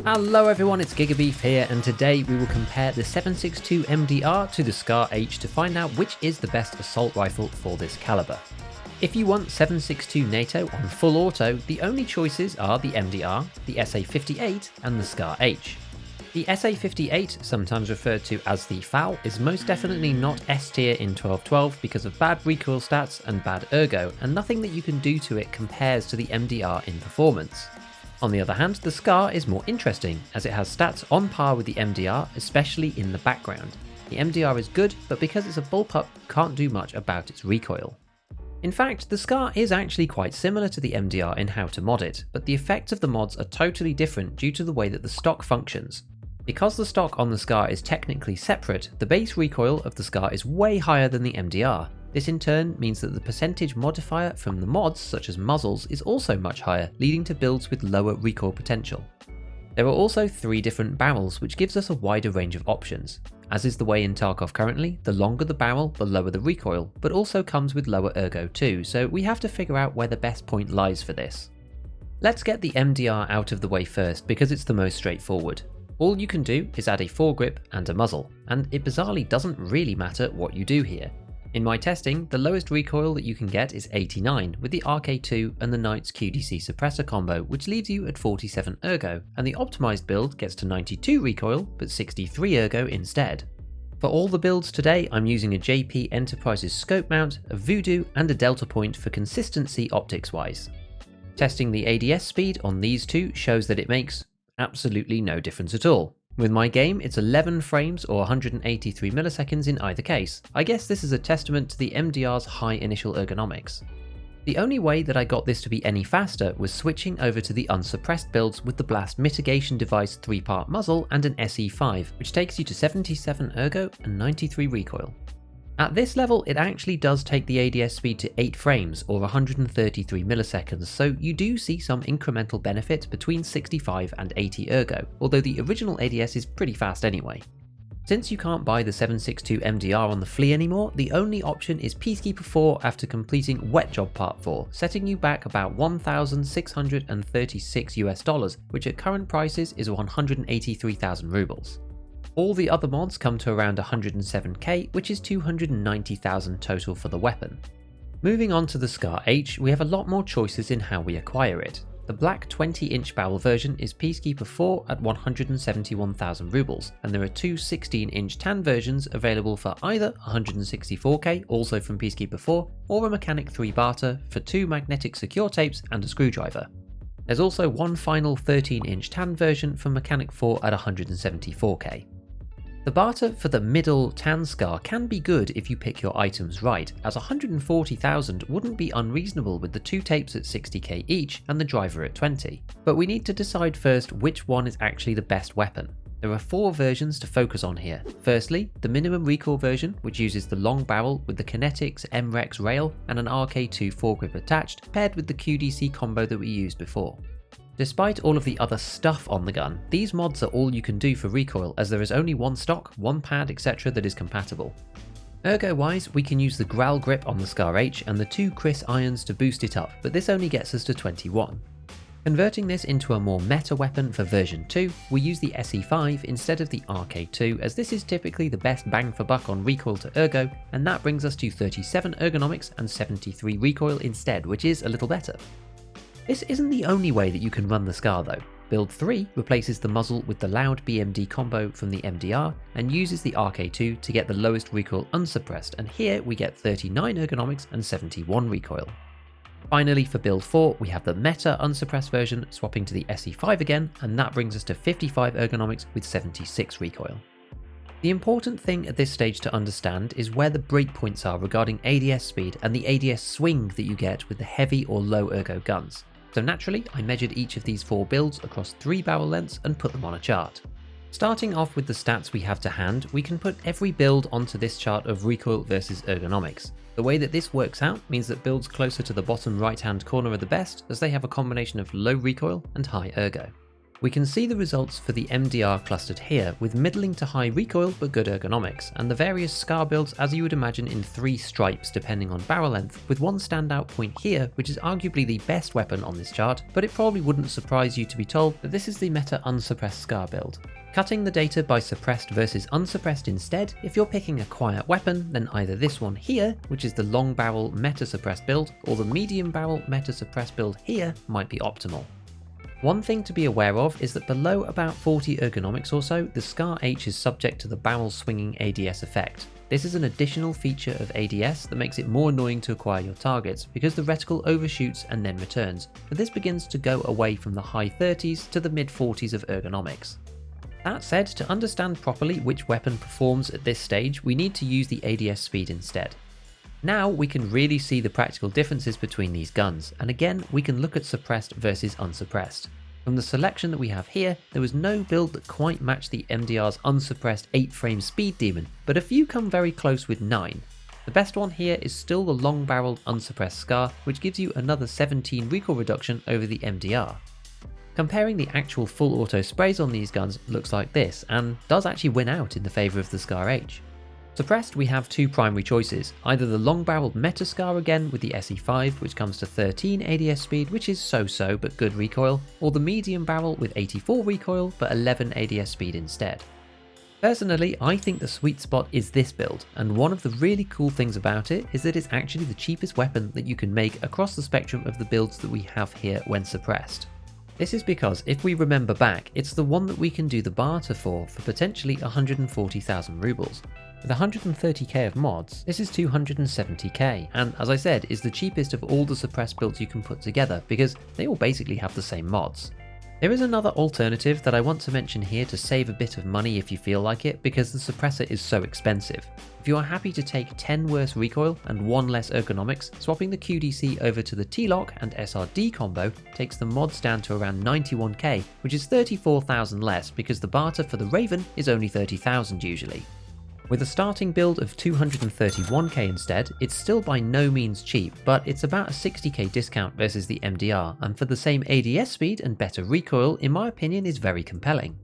Hello everyone, it's Gigabeef here, and today we will compare the 7.62 MDR to the Scar H to find out which is the best assault rifle for this caliber. If you want 7.62 NATO on full auto, the only choices are the MDR, the SA58 and the Scar H. The SA58, sometimes referred to as the FAL, is most definitely not S tier in 1212 because of bad recoil stats and bad ergo, and nothing that you can do to it compares to the MDR in performance. On the other hand, the Scar is more interesting, as it has stats on par with the MDR, especially in the background. The MDR is good, but because it's a bullpup, can't do much about its recoil. In fact, the Scar is actually quite similar to the MDR in how to mod it, but the effects of the mods are totally different due to the way that the stock functions. Because the stock on the Scar is technically separate, the base recoil of the Scar is way higher than the MDR. This in turn means that the percentage modifier from the mods, such as muzzles, is also much higher, leading to builds with lower recoil potential. There are also 3 different barrels, which gives us a wider range of options. As is the way in Tarkov currently, the longer the barrel, the lower the recoil, but also comes with lower ergo too, so we have to figure out where the best point lies for this. Let's get the MDR out of the way first, because it's the most straightforward. All you can do is add a foregrip and a muzzle, and it bizarrely doesn't really matter what you do here. In my testing, the lowest recoil that you can get is 89 with the RK2 and the Knight's QDC suppressor combo, which leaves you at 47 ergo, and the optimized build gets to 92 recoil but 63 ergo instead. For all the builds today, I'm using a JP Enterprises scope mount, a Voodoo and a Delta Point for consistency optics wise. Testing the ADS speed on these two shows that it makes absolutely no difference at all. With my game, it's 11 frames or 183 milliseconds in either case. I guess this is a testament to the MDR's high initial ergonomics. The only way that I got this to be any faster was switching over to the unsuppressed builds with the blast mitigation device 3-part muzzle and an SE5, which takes you to 77 ergo and 93 recoil. At this level, it actually does take the ADS speed to 8 frames or 133 milliseconds, so you do see some incremental benefit between 65 and 80 ergo, although the original ADS is pretty fast anyway. Since you can't buy the 7.62 MDR on the flea anymore, the only option is Peacekeeper 4 after completing Wet Job Part 4, setting you back about $1,636 US, which at current prices is 183,000 rubles. All the other mods come to around 107k, which is 290,000 total for the weapon. Moving on to the Scar H, we have a lot more choices in how we acquire it. The black 20-inch barrel version is Peacekeeper 4 at 171,000 rubles, and there are 2 16-inch tan versions available for either 164k, also from Peacekeeper 4, or a Mechanic 3 barter for 2 magnetic secure tapes and a screwdriver. There's also one final 13-inch tan version from Mechanic 4 at 174k. The barter for the middle tan Scar can be good if you pick your items right, as 140,000 wouldn't be unreasonable with the 2 tapes at 60k each and the driver at 20. But we need to decide first which one is actually the best weapon. There are 4 versions to focus on here. Firstly, the minimum recoil version, which uses the long barrel with the Kinetics MREX rail and an RK2 foregrip attached, paired with the QDC combo that we used before. Despite all of the other stuff on the gun, these mods are all you can do for recoil, as there is only one stock, one pad, etc. that is compatible. Ergo wise, we can use the Growl grip on the Scar H and the 2 Chris irons to boost it up, but this only gets us to 21. Converting this into a more meta weapon for version 2, we use the SE5 instead of the RK2, as this is typically the best bang for buck on recoil to ergo, and that brings us to 37 ergonomics and 73 recoil instead, which is a little better. This isn't the only way that you can run the Scar though. Build 3 replaces the muzzle with the loud BMD combo from the MDR and uses the RK2 to get the lowest recoil unsuppressed, and here we get 39 ergonomics and 71 recoil. Finally, for build 4, we have the meta unsuppressed version swapping to the SE5 again, and that brings us to 55 ergonomics with 76 recoil. The important thing at this stage to understand is where the breakpoints are regarding ADS speed and the ADS swing that you get with the heavy or low ergo guns. So naturally, I measured each of these 4 builds across 3 barrel lengths and put them on a chart. Starting off with the stats we have to hand, we can put every build onto this chart of recoil versus ergonomics. The way that this works out means that builds closer to the bottom right hand corner are the best, as they have a combination of low recoil and high ergo. We can see the results for the MDR clustered here, with middling to high recoil but good ergonomics, and the various SCAR builds as you would imagine in 3 stripes depending on barrel length, with one standout point here which is arguably the best weapon on this chart, but it probably wouldn't surprise you to be told that this is the meta unsuppressed SCAR build. Cutting the data by suppressed versus unsuppressed instead, if you're picking a quiet weapon, then either this one here, which is the long barrel meta suppressed build, or the medium barrel meta suppressed build here might be optimal. One thing to be aware of is that below about 40 ergonomics or so, the SCAR H is subject to the barrel swinging ADS effect. This is an additional feature of ADS that makes it more annoying to acquire your targets because the reticle overshoots and then returns, but this begins to go away from the high 30s to the mid 40s of ergonomics. That said, to understand properly which weapon performs at this stage, we need to use the ADS speed instead. Now we can really see the practical differences between these guns, and again we can look at suppressed versus unsuppressed. From the selection that we have here, there was no build that quite matched the MDR's unsuppressed 8-frame speed demon, but a few come very close with 9. The best one here is still the long-barreled unsuppressed SCAR, which gives you another 17 recoil reduction over the MDR. Comparing the actual full auto sprays on these guns looks like this, and does actually win out in the favour of the SCAR H. Suppressed, we have 2 primary choices, either the long-barreled Meta SCAR again with the SE5 which comes to 13 ADS speed which is so-so but good recoil, or the medium barrel with 84 recoil but 11 ADS speed instead. Personally, I think the sweet spot is this build, and one of the really cool things about it is that it's actually the cheapest weapon that you can make across the spectrum of the builds that we have here when suppressed. This is because if we remember back, it's the one that we can do the barter for potentially 140,000 rubles. With 130k of mods, this is 270k, and as I said, is the cheapest of all the suppressed builds you can put together because they all basically have the same mods. There is another alternative that I want to mention here to save a bit of money if you feel like it, because the suppressor is so expensive. If you are happy to take 10 worse recoil and 1 less ergonomics, swapping the QDC over to the T-Lock and SRD combo takes the mods down to around 91k, which is 34,000 less because the barter for the Raven is only 30,000 usually. With a starting build of 231k instead, it's still by no means cheap, but it's about a 60k discount versus the MDR, and for the same ADS speed and better recoil, in my opinion is very compelling.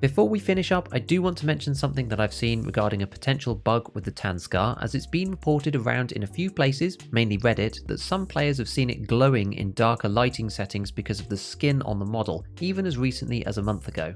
Before we finish up, I do want to mention something that I've seen regarding a potential bug with the Tan SCAR, as it's been reported around in a few places, mainly Reddit, that some players have seen it glowing in darker lighting settings because of the skin on the model, even as recently as a month ago.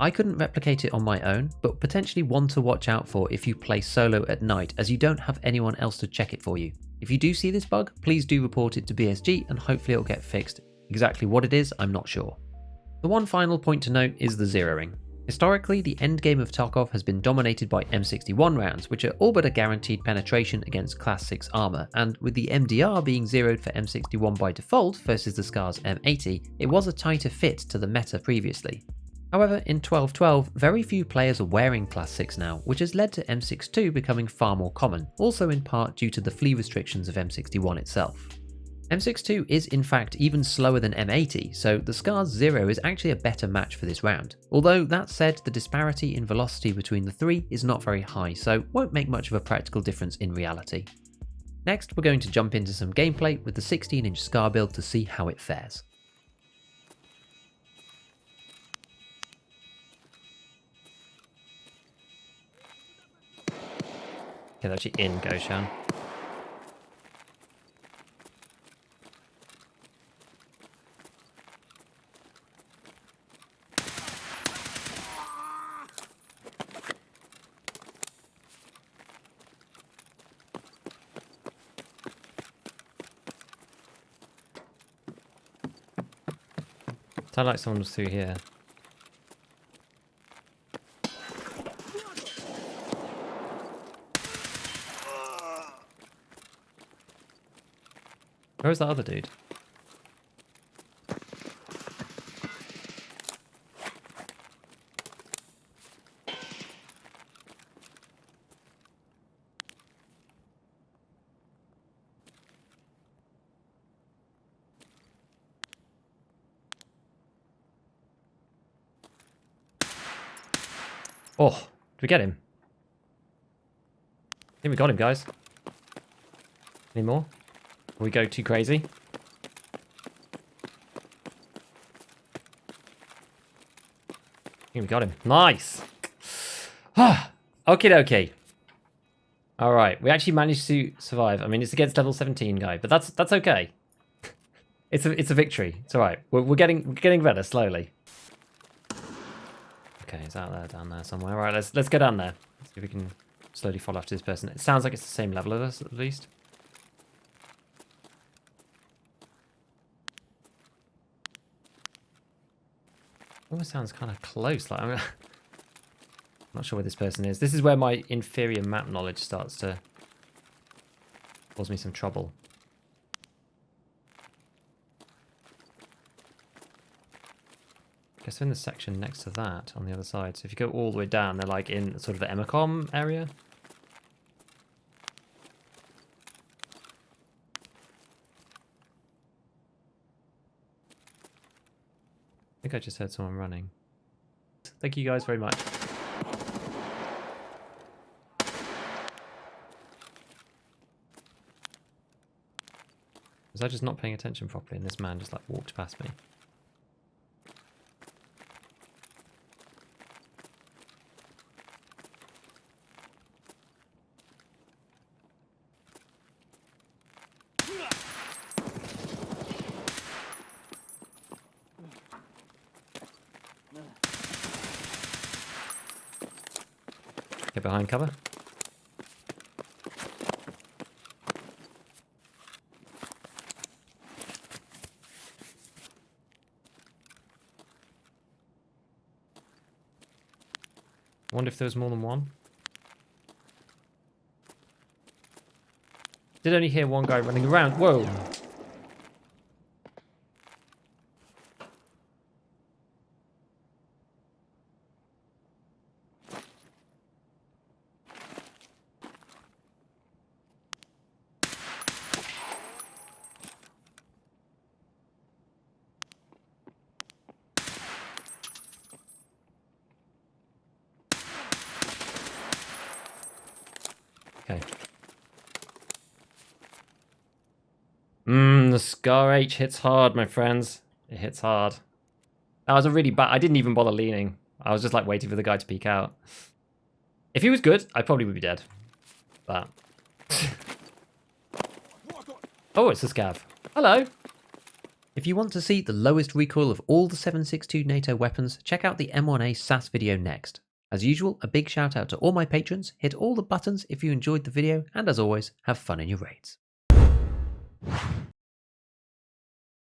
I couldn't replicate it on my own, but potentially one to watch out for if you play solo at night, as you don't have anyone else to check it for you. If you do see this bug, please do report it to BSG and hopefully it'll get fixed. Exactly what it is, I'm not sure. The one final point to note is the zeroing. Historically, the endgame of Tarkov has been dominated by M61 rounds, which are all but a guaranteed penetration against Class 6 armour, and with the MDR being zeroed for M61 by default versus the SCAR's M80, it was a tighter fit to the meta previously. However, in 12.12, very few players are wearing Class 6 now, which has led to M62 becoming far more common, also in part due to the flee restrictions of M61 itself. M62 is in fact even slower than M80, so the SCAR's Zero is actually a better match for this round. Although that said, the disparity in velocity between the 3 is not very high, so won't make much of a practical difference in reality. Next, we're going to jump into some gameplay with the 16-inch SCAR build to see how it fares. Okay, they're actually in Goshan. Sounded like someone was through here. Where was that other dude? Oh, did we get him? I think we got him, guys. Any more? Will we go too crazy? We got him. Nice. Okie dokie. All right, we actually managed to survive. I mean, it's against level 17 guy, but that's okay. It's a victory. It's all right. We're getting better slowly. Okay, it's out there, down there somewhere. All right, let's go down there. Let's see if we can slowly follow after this person. It sounds like it's the same level as us, at least. Almost sounds kind of close. Like I'm not sure where this person is. This is where my inferior map knowledge starts to cause me some trouble. I guess they're in the section next to that on the other side. So if you go all the way down, they're like in sort of the Emacom area. I think I just heard someone running. Thank you guys very much. Was I just not paying attention properly and this man just like walked past me? Get behind cover. I wonder if there was more than one. Did only hear one guy running around. Whoa. Okay. The Scar H hits hard, my friends. It hits hard. That was a really bad... I didn't even bother leaning. I was just like waiting for the guy to peek out. If he was good, I probably would be dead. But... oh, it's a scav. Hello. If you want to see the lowest recoil of all the 7.62 NATO weapons, check out the M1A SAS video next. As usual, a big shout out to all my patrons, hit all the buttons if you enjoyed the video, and as always, have fun in your raids.